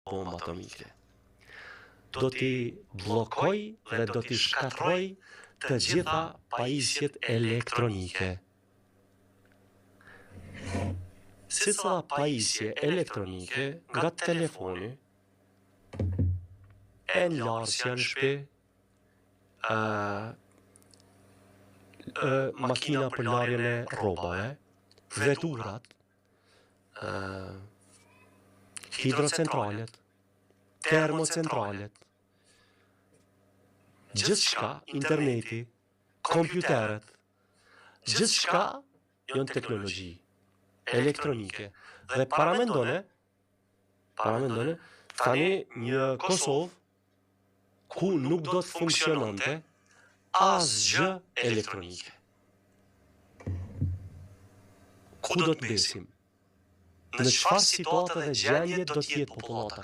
bombë atomike. Do t'i bllokoj dhe do t'i shkatroj të gjitha pajisjet elektronike. Secila pajisje elektronike nga telefoni e larësja në shtëpi, makina për larjen e rrobave, veturat, hidrocentralet, termocentralet, gjithçka, interneti, kompjuteret, gjithçka janë teknologji elektronike. Dhe paramendone tani një Kosovë ku nuk do të funksiononte asgjë elektronike. Ku do të besim? Në çfarë situate dhe gjendje do të jetë popullata?